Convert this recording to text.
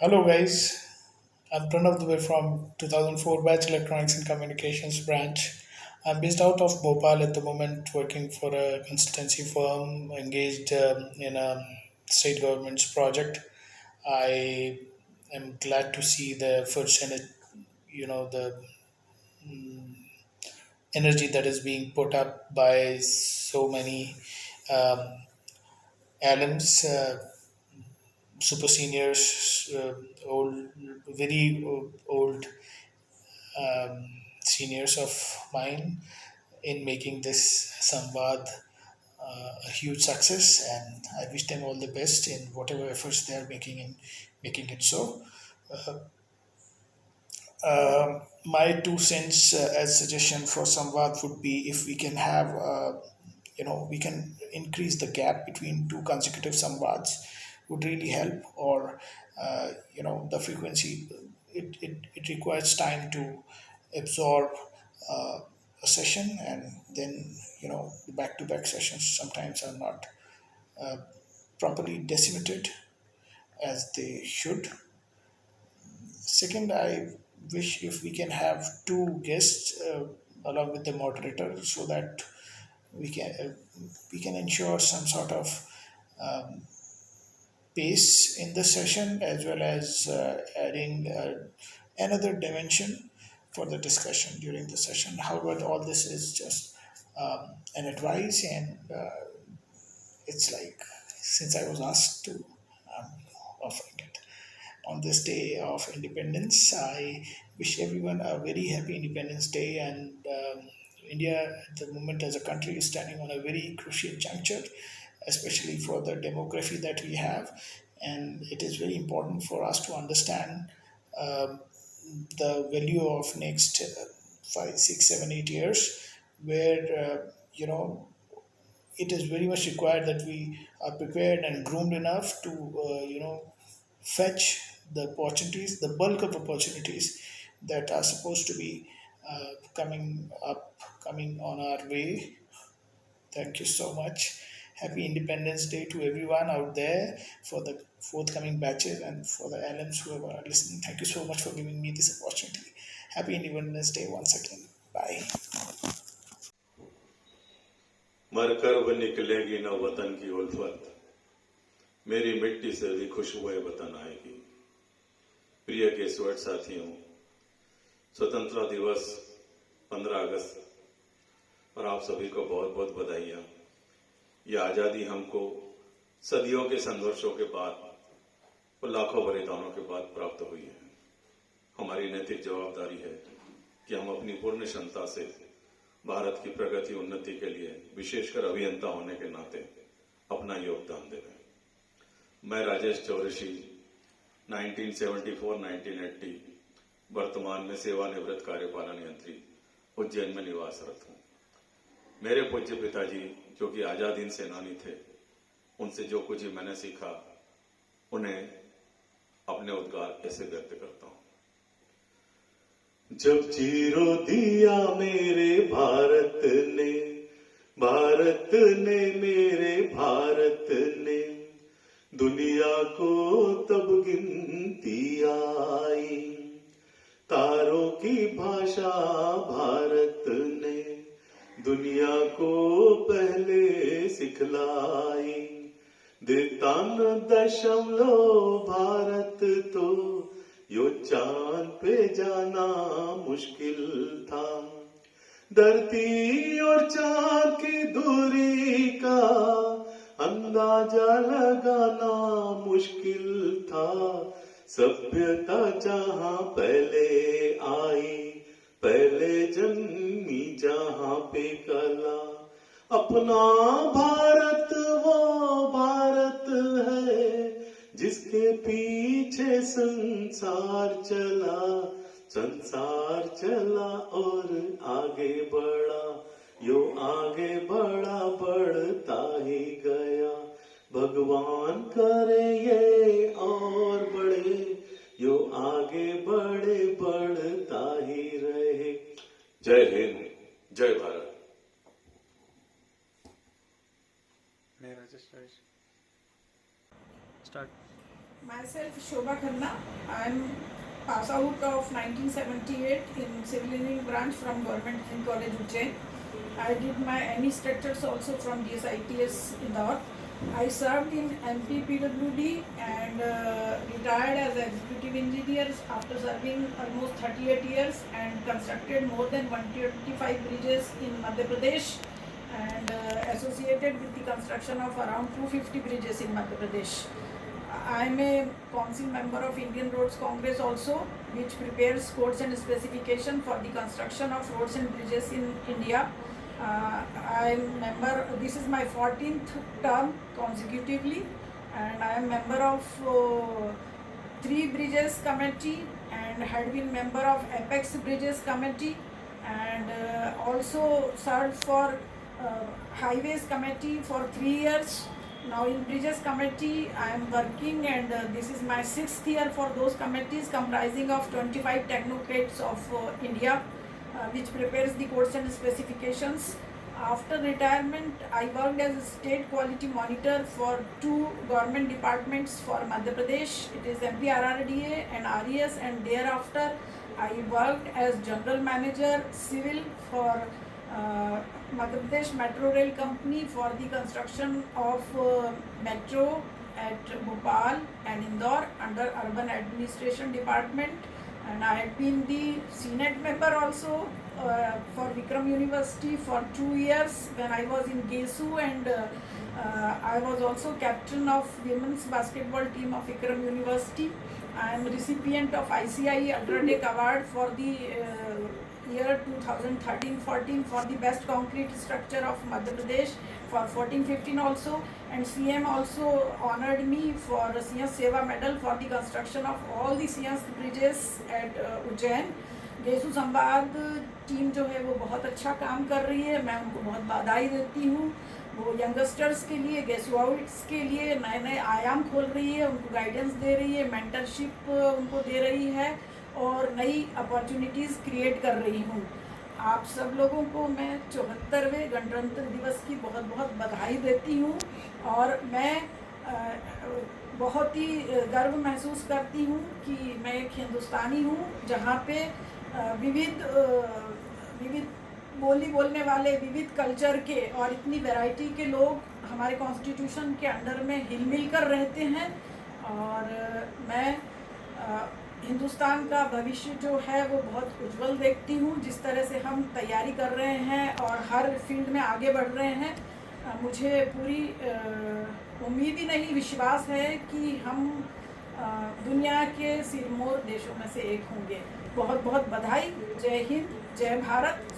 Hello guys, I'm Pranav Dubey from 2004 batch Electronics and Communications branch. I'm based out of Bhopal at the moment, working for a consultancy firm engaged in a state government's project. I am glad to see the efforts and the energy that is being put up by so many um, alums, super seniors, old, very old seniors of mine in making this Samvad a huge success, and I wish them all the best in whatever efforts they are making in making it so. My two cents as suggestion for Samvad would be if we can have, we can increase the gap between two consecutive Samvads would really help, or the frequency. It requires time to absorb uh, a session, and then the back-to-back sessions sometimes are not properly decimated as they should. Second, I wish if we can have two guests along with the moderator, so that we can ensure some sort of pace in the session, as well as adding another dimension for the discussion during the session. However, all this is just an advice, and it's like, since I was asked to, um, offering it on this day of independence. I wish everyone a very happy Independence Day. And India, at the moment, as a country, is standing on a very crucial juncture, especially for the demography that we have. And it is very important for us to understand the value of next 5, 6, 7, 8 years, where it is very much required that we are prepared and groomed enough to fetch the opportunities, the bulk of opportunities that are supposed to be coming up, coming on our way. Thank you so much. Happy Independence Day to everyone out there, for the forthcoming batches and for the alums who are listening. Thank you so much for giving me this opportunity. Happy Independence Day once again. Bye. मर कर वो निकलेगी न वतन की उल्फत, मेरी मिट्टी से भी खुशबुएं वतन आएगी। प्रिय के स्वेट साथियों, स्वतंत्रता दिवस 15 अगस्त और आप सभी को बहुत बहुत बधाइयां। यह आज़ादी हमको सदियों के संघर्षों के बाद और लाखों बलिदानों के बाद प्राप्त हुई है। हमारी नैतिक जवाबदारी है कि हम अपनी पूर्ण क्षमता से भारत की प्रगति उन्नति के लिए, विशेषकर अभियंता होने के नाते, अपना योगदान दें। मैं राजेश चौरसी 1974-1980 वर्तमान में सेवानिवृत्त कार्यपालन यंत्री उज्जैन में निवासरत हूं। मेरे पूज्य पिताजी, जो कि आजाद हिंद सेनानी थे, उनसे जो कुछ ही मैंने सीखा, उन्हें अपने उद्गार ऐसे व्यक्त करता हूं। जब चीरो दिया मेरे भारत ने मेरे भारत ने, दुनिया को तब गिनती आई। तारों की भाषा भारत ने दुनिया को पहले सिखलाई। देतान दशमलव भारत तो यो चांद पे जाना मुश्किल था। धरती और चांद की दूरी का अंदाजा लगाना मुश्किल था। सभ्यता जहां पहले आई, पहले जन्मी जहां पे कला। अपना भारत वो भारत है जिसके पीछे संसार चला और आगे बढ़ा। यो आगे बढ़ा, बढ़ता ही गया। भगवान करे ये और बढ़े, यो आगे बढ़े, बढ़ता ही रहे। जय हिंद, जय भारत। मेरा just start. Myself, Shobha Khanna. I'm pass out of 1978 in civil engineering branch from Government Engineering College, Ujjain. I did my ME structures also from GSITS Indore. I served in MP PWD and retired as executive engineer after serving almost 38 years and constructed more than 125 bridges in Madhya Pradesh and associated with the construction of around 250 bridges in Madhya Pradesh. I am a council member of Indian Roads Congress also, which prepares codes and specification for the construction of roads and bridges in India. I am member. This is my 14th term consecutively, and I am member of 3 bridges committee and had been member of Apex Bridges committee, and also served for highways committee for 3 years. Now in bridges committee I am working, and this is my 6th year for those committees comprising of 25 technocrats of India, which prepares the codes and specifications. After retirement, I worked as a state quality monitor for 2 government departments for Madhya Pradesh. It is MP RRDA and RES, and thereafter I worked as general manager civil for Madhya Pradesh Metro Rail Company for the construction of metro at Bhopal and Indore under Urban Administration Department. And I had been the Senate member also for Vikram University for 2 years when I was in GESU, and I was also captain of women's basketball team of Vikram University. I am recipient of ICI Ultratech Award for the year 2013-14 for the best concrete structure of Madhya Pradesh for 14-15 also, and CM also honored me for Siemens Seva medal for the construction of all the Siemens bridges at Ujjain. गेसु संवाद team जो है वो बहुत अच्छा काम कर रही है, मैं उनको बहुत बधाई देती हूँ। वो यंगस्टर्स के लिए, गेसु आउट्स के लिए नए नए आयाम खोल रही है, उनको गाइडेंस दे रही है, मेंटरशिप उनको दे रही है और नई अपॉर्चुनिटीज़ क्रिएट कर रही हूँ। आप सब लोगों को मैं 74वें गणतंत्र दिवस की बहुत बहुत बधाई देती हूँ, और मैं बहुत ही गर्व महसूस करती हूँ कि मैं एक हिंदुस्तानी हूँ जहाँ पे विविध बोली बोलने वाले, विविध कल्चर के और इतनी वैरायटी के लोग हमारे कॉन्स्टिट्यूशन के अंडर में हिल मिल कर रहते हैं। और मैं हिंदुस्तान का भविष्य जो है वो बहुत उज्जवल देखती हूँ। जिस तरह से हम तैयारी कर रहे हैं और हर फील्ड में आगे बढ़ रहे हैं, मुझे पूरी उम्मीद ही नहीं, विश्वास है कि हम दुनिया के सिरमौर देशों में से एक होंगे। बहुत बहुत बधाई। जय हिंद, जय भारत।